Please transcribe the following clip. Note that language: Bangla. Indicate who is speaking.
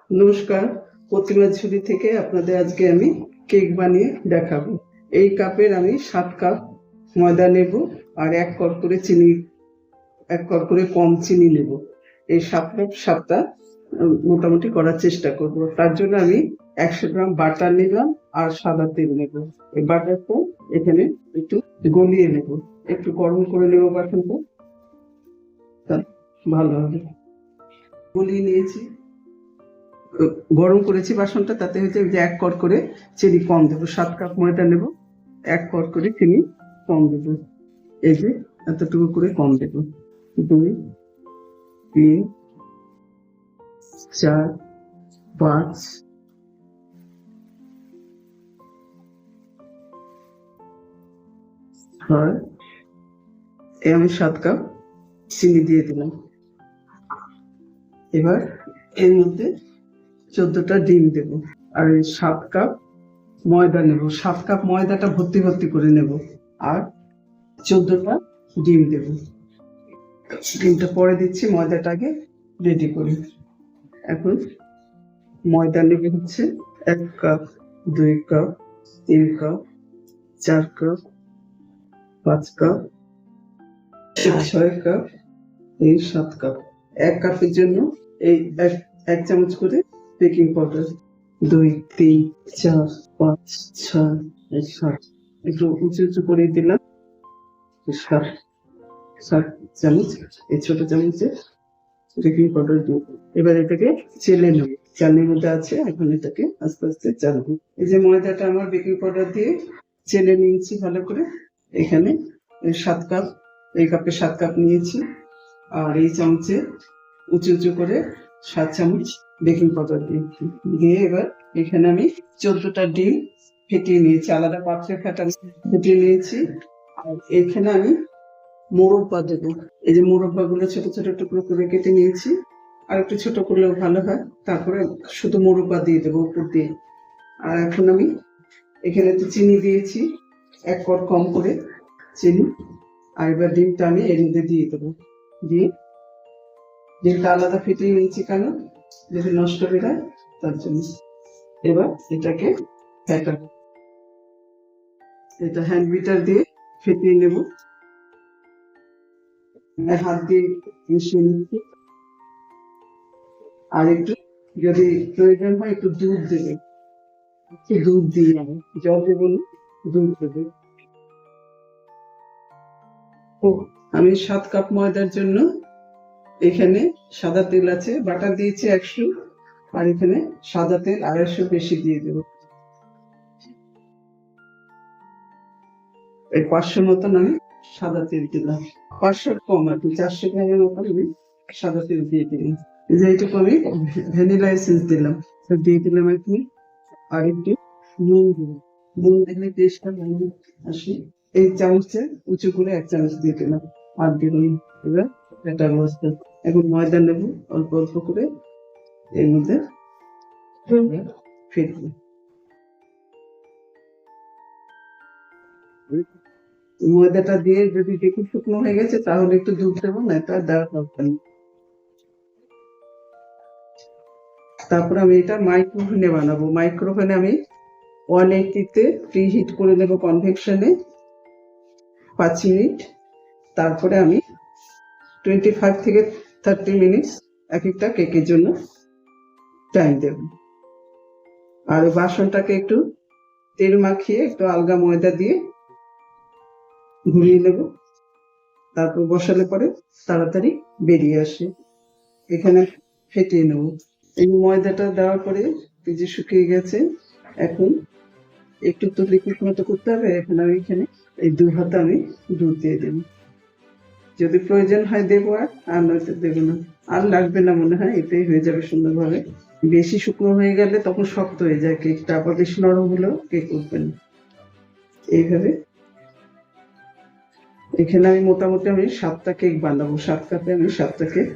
Speaker 1: নমস্কার, প্রতিমা ঝুড়ি থেকে আপনাদের আজকে আমি কেক বানিয়ে দেখাবো। এই কাপের আমি 7 কাপ ময়দা নেব আর 1 কপ করে চিনি, 1 কপ করে কম চিনি নেব। এই 7 কাপ 7টা মোটামুটি করার চেষ্টা করব। তার জন্য আমি 100 গ্রাম বাটার নিলাম আর সাদা তেল নেব। এই বাটারটা এখানে একটু গলিয়ে নেব, একটু গরম করে নেব বাটারটা, ভালো হবে। গলিয়ে নিয়েছি, গরম করেছি বাসনটা, তাতে হচ্ছে যে 1 কপ করে চিনি কম দেবো। 7 কাপ ময়দা নেব, 1 কপ করে চিনি কম দেবো। এই যে এতটুকু করে কম দেবো। 2, 3, 4, 5, 6, এই আমি 7 কাপ চিনি দিয়ে দিলাম। এবার এর মধ্যে 14টা ডিম দেব আর 7 কাপ ময়দা নেব। 7 কাপ ময়দাটা ভর্তি ভর্তি করে নেব আর 14টা ডিম দেব। ডিমটা পরে দিচ্ছি, ময়দাটা আগে রেডি করি। এখন ময়দা নেবে হচ্ছে 1 cup, 2 cup, 3 cup, 4 cup, 5 cup, 6 cup, এই 7 কাপ। 1 কাপের জন্য এই 1 চামচ করে বেকিং পাউডার। 2, 3, 4, 5, 6, 7, একটু উঁচু উঁচু করে দিলাম। 7 চামচ এই ছোট চামচে বেকিং পাউডার দিয়ে এবার এটাকে চেলে নেব। চালনির মধ্যে আছে, এখন এটাকে আস্তে আস্তে চালবো। এই যে ময়দাটা আমার বেকিং পাউডার দিয়ে চেলে নিয়েছি ভালো করে। এখানে 7 কাপ, এই কাপে 7 কাপ নিয়েছি আর এই চামচে উঁচু উঁচু করে 7 চামচ বেকিং পাউডার দিয়েছি। দিয়ে এবার এখানে আমি 14টা ডিম ফেটিয়ে নিয়েছি, আলাদা পাত্রে ফেটিয়ে নিয়েছি। আর এখানে আমি মোরব্বা দেবো। এই যে মোরব্বা গুলো ছোট ছোট টুকরো করে কেটে নিয়েছি, আর একটু ছোট করলেও ভালো হয়। তারপরে শুধু মোরব্বা দিয়ে দেবো উপর দিয়ে। আর এখন আমি এখানে তো চিনি দিয়েছি, 1 কপ কম করে চিনি। আর এবার ডিমটা আমি এর মধ্যে দিয়ে দেবো। দিয়ে ডিমটা আলাদা ফেটিয়ে নিয়েছি, কেন যদি নষ্ট হয়ে যায় তার জন্য। এবার এটাকে ফেটাবো, এটা হ্যান্ড বিটার দিয়ে ফেটিয়ে নেব। হাত দিয়ে মিশিয়ে নিচ্ছি। আর একটু যদি প্রয়োজন হয় একটু দুধ দেবে, দুধ দিয়ে জল দেবো না, দুধ দেবে। ও, আমি 7 কাপ ময়দার জন্য এখানে সাদা তেল আছে, বাটার দিয়েছি 100 আর এখানে সাদা তেল 250 বেশি দিয়ে দেবো। এই 500 মতন আমি সাদা তেল দিলাম, 500 কম আর কি, 400 গ্রামের মতন আমি সাদা তেল দিয়ে দিলাম। এই যে এইটুকু আমি ভ্যানিলা এসেন্স দিলাম, দিয়ে দিলাম একটু। আর একটু নুন দিলাম, নুন দিলে টেস্টটা ভালো আসে। এই চামচে উঁচু করে 1 চামচ দিয়ে দিলাম আর দিলাম। এবার এটা অবস্থা। এখন ময়দা নেব অল্প অল্প করে, এর মধ্যে ফেটবো। ময়দাটা দিয়ে যদি দেখি শুকনো হয়ে গেছে তাহলে একটু দুধ দেবো, না এটা দেওয়া দরকার নেই। তারপর আমি এটা মাইক্রোওভেনে বানাবো। মাইক্রোওভেনে আমি 180-তে প্রি হিট করে নেবো কনভেকশনে 5 মিনিট। তারপরে আমি 25 থেকে 30 মিনিট এক একটা কেকের জন্য টাইম দেব। আর বাসনটাকে একটু তেল মাখিয়ে একটু আলগা ময়দা দিয়ে ঘুরিয়ে নেব, তারপর বসালে পরে তাড়াতাড়ি বেরিয়ে আসে। এখানে ফেটিয়ে নেব। এই ময়দাটা দেওয়ার পরে যে শুকিয়ে গেছে, এখন একটু তো লিকুইড মতো করতে হবে। এখন আমি এখানে এই 2 হাতে আমি দুধ দিয়ে দেব, যদি প্রয়োজন হয় দেবো, আর নয়তো দেবো না। আর লাগবে না মনে হয়, এটাই হয়ে যাবে সুন্দরভাবে। বেশি শুকনো হয়ে গেলে তখন শক্ত হয়ে যায় কেকটা, আবার বেশি নরম হলেও কেক উঠবে না। এইভাবে এখানে আমি মোটামুটি 7টা কেক বানাবো, 7 কাপে আমি 7টা কেক